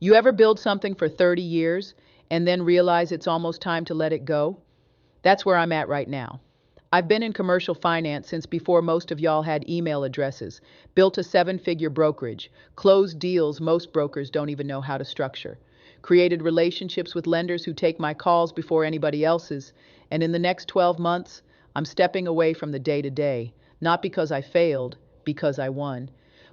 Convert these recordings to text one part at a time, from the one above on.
You ever build something for 30 years and then realize it's almost time to let it go? That's where I'm at right now. I've been in commercial finance since before most of y'all had email addresses, built a seven-figure brokerage, closed deals most brokers don't even know how to structure, created relationships with lenders who take my calls before anybody else's, and in the next 12 months, I'm stepping away from the day-to-day, not because I failed, because I won.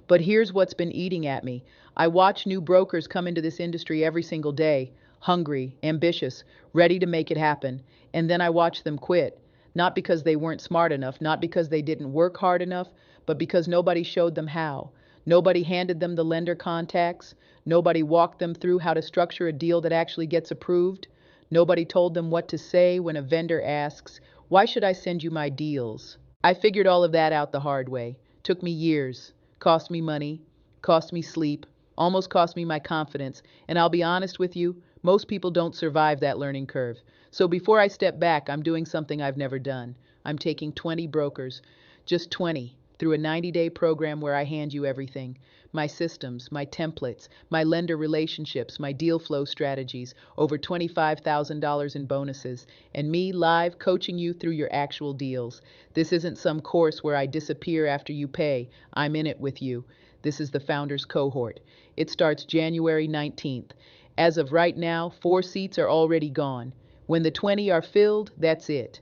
But here's what's been eating at me. I watch new brokers come into this industry every single day, hungry, ambitious, ready to make it happen, and then I watch them quit. Not because they weren't smart enough, not because they didn't work hard enough, but because nobody showed them how. Nobody handed them the lender contacts. Nobody walked them through how to structure a deal that actually gets approved. Nobody told them what to say when a vendor asks, "Why should I send you my deals?" I figured all of that out the hard way. Took me years, cost me money, cost me sleep, almost cost me my confidence. And I'll be honest with you, most people don't survive that learning curve. So before I step back, I'm doing something I've never done. I'm taking 20 brokers, just 20, through a 90-day program where I hand you everything. My systems, my templates, my lender relationships, my deal flow strategies, over $25,000 in bonuses, and me live coaching you through your actual deals. This isn't some course where I disappear after you pay. I'm in it with you. This is the Founders Cohort. It starts January 19th. As of right now, 4 seats are already gone. When the 20 are filled, that's it.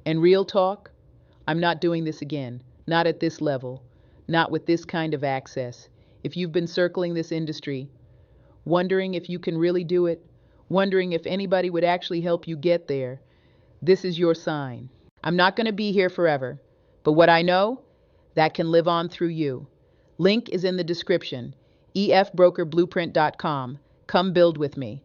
And real talk, I'm not doing this again. Not at this level. Not with this kind of access. If you've been circling this industry, wondering if you can really do it, wondering if anybody would actually help you get there, this is your sign. I'm not going to be here forever, but what I know, that can live on through you. Link is in the description, efbrokerblueprint.com. Come build with me.